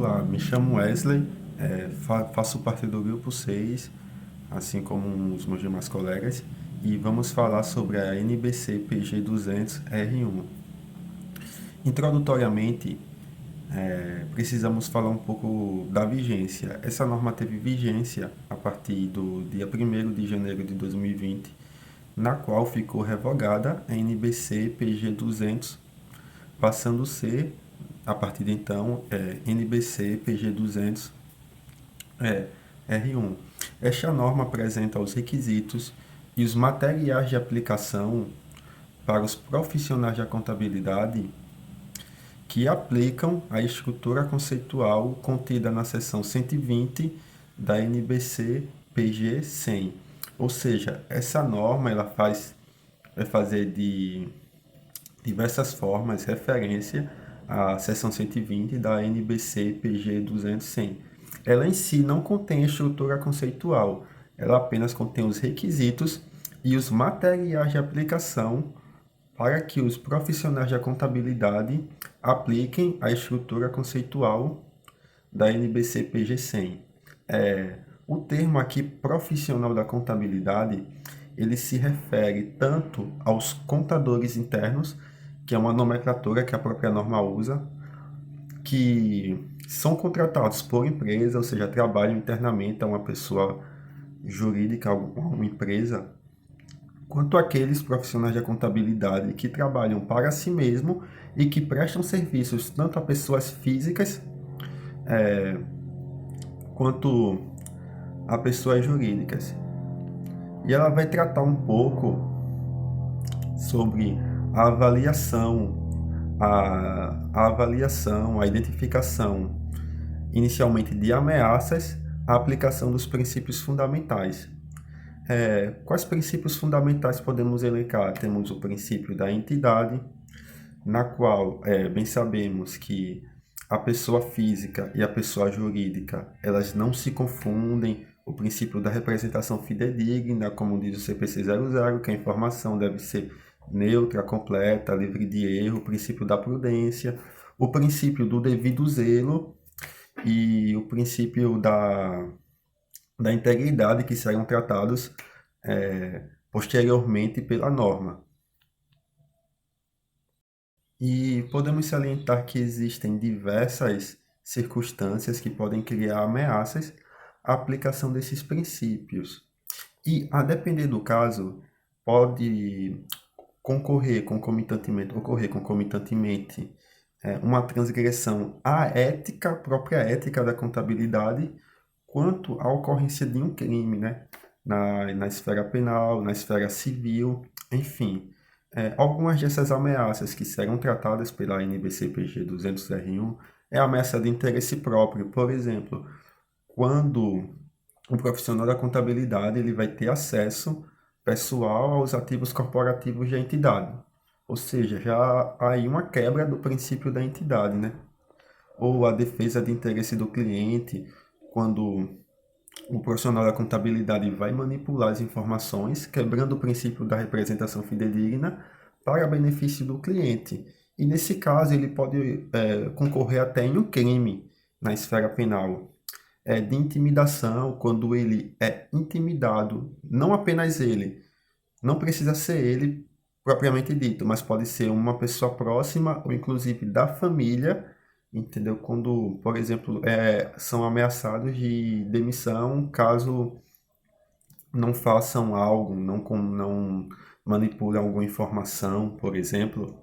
Olá, me chamo Wesley, faço parte do grupo 6, assim como os meus demais colegas, e vamos falar sobre a NBC PG200R1. Introdutoriamente, precisamos falar um pouco da vigência. Essa norma teve vigência a partir do dia 1º de janeiro de 2020, na qual ficou revogada a NBC PG200, passando a ser, a partir de então, NBC PG200 R1. Esta norma apresenta os requisitos e os materiais de aplicação para os profissionais da contabilidade que aplicam a estrutura conceitual contida na seção 120 da NBC PG 100. Ou seja, essa norma vai fazer de diversas formas referência à seção 120 da NBC PG 200-100. Ela em si não contém estrutura conceitual, ela apenas contém os requisitos e os materiais de aplicação para que os profissionais da contabilidade apliquem a estrutura conceitual da NBC PG 100. O termo aqui, profissional da contabilidade, ele se refere tanto aos contadores internos, que é uma nomenclatura que a própria norma usa, que são contratados por empresa, ou seja, trabalham internamente a uma pessoa jurídica, a uma empresa, quanto aqueles profissionais da contabilidade que trabalham para si mesmo e que prestam serviços tanto a pessoas físicas quanto a pessoas jurídicas. E ela vai tratar um pouco sobre a avaliação, a identificação inicialmente de ameaças, a aplicação dos princípios fundamentais. Quais princípios fundamentais podemos elencar? Temos o princípio da entidade, na qual bem sabemos que a pessoa física e a pessoa jurídica, elas não se confundem. O princípio da representação fidedigna, como diz o CPC 00, que a informação deve ser neutra, completa, livre de erro, o princípio da prudência, o princípio do devido zelo e o princípio da integridade, que serão tratados posteriormente pela norma. E podemos salientar que existem diversas circunstâncias que podem criar ameaças à aplicação desses princípios. E, a depender do caso, pode ocorrer concomitantemente uma transgressão à ética, própria ética da contabilidade, quanto à ocorrência de um crime, né? Na esfera penal, na esfera civil, enfim. Algumas dessas ameaças que serão tratadas pela NBC-PG 200-R1 é a ameaça de interesse próprio. Por exemplo, quando o profissional da contabilidade ele vai ter acesso pessoal aos ativos corporativos da entidade. Ou seja, já há aí uma quebra do princípio da entidade, né? Ou a defesa de interesse do cliente, quando o profissional da contabilidade vai manipular as informações, quebrando o princípio da representação fidedigna para benefício do cliente. E nesse caso, ele pode concorrer até em um crime na esfera penal, de intimidação, quando ele é intimidado, não apenas ele, não precisa ser ele propriamente dito, mas pode ser uma pessoa próxima ou inclusive da família, entendeu? Quando, por exemplo, são ameaçados de demissão caso não façam algo, não manipulem alguma informação, por exemplo.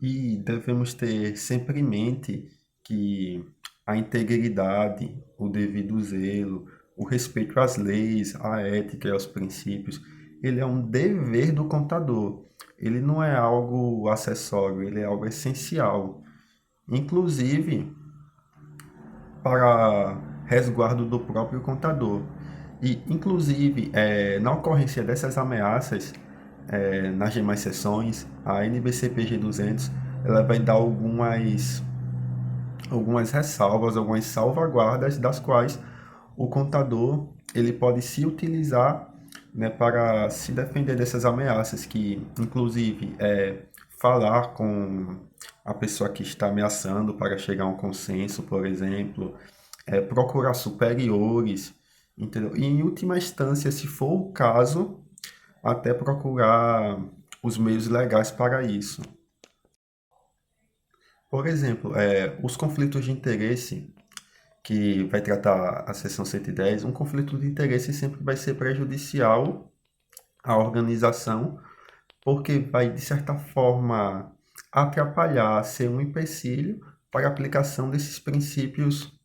E devemos ter sempre em mente que a integridade, o devido zelo, o respeito às leis, à ética e aos princípios, ele é um dever do contador. Ele não é algo acessório, ele é algo essencial. Inclusive para resguardo do próprio contador. E, inclusive, na ocorrência dessas ameaças, nas demais sessões, a NBC-PG 200 ela vai dar algumas ressalvas, algumas salvaguardas, das quais o contador ele pode se utilizar, né, para se defender dessas ameaças, que inclusive falar com a pessoa que está ameaçando para chegar a um consenso, por exemplo, procurar superiores, entendeu? E em última instância, se for o caso, até procurar os meios legais para isso. Por exemplo, os conflitos de interesse, que vai tratar a seção 110, um conflito de interesse sempre vai ser prejudicial à organização, porque vai, de certa forma, atrapalhar, ser um empecilho para a aplicação desses princípios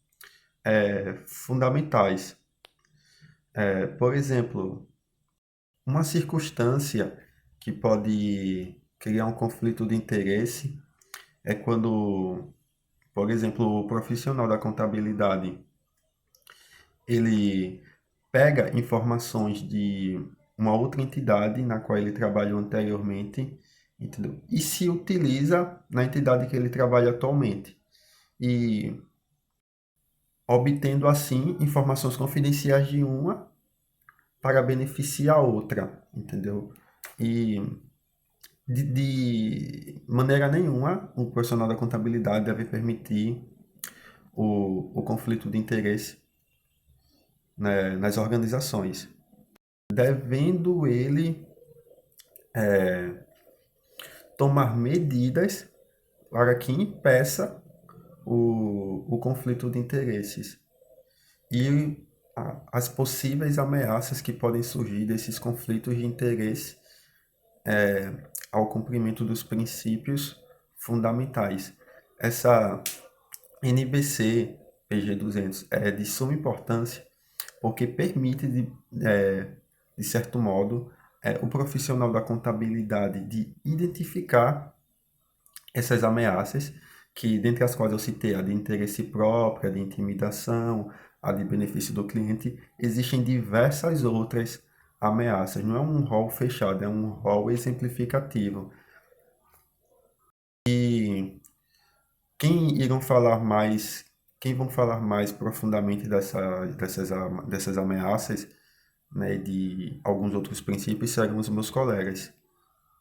fundamentais. Por exemplo, uma circunstância que pode criar um conflito de interesse é quando, por exemplo, o profissional da contabilidade ele pega informações de uma outra entidade na qual ele trabalhou anteriormente, entendeu? E se utiliza na entidade que ele trabalha atualmente. E obtendo assim informações confidenciais de uma para beneficiar a outra, entendeu? E de maneira nenhuma o profissional da contabilidade deve permitir o conflito de interesse, né, nas organizações, devendo ele tomar medidas para que impeça o conflito de interesses e as possíveis ameaças que podem surgir desses conflitos de interesse ao cumprimento dos princípios fundamentais. Essa NBC PG 200 é de suma importância porque permite, de certo modo, o profissional da contabilidade de identificar essas ameaças, que dentre as quais eu citei a de interesse próprio, a de intimidação, a de benefício do cliente, existem diversas outras ameaças. Não é um rol fechado, é um rol exemplificativo. E quem falar mais, quem vão falar mais profundamente dessas ameaças, né, de alguns outros princípios serão os meus colegas.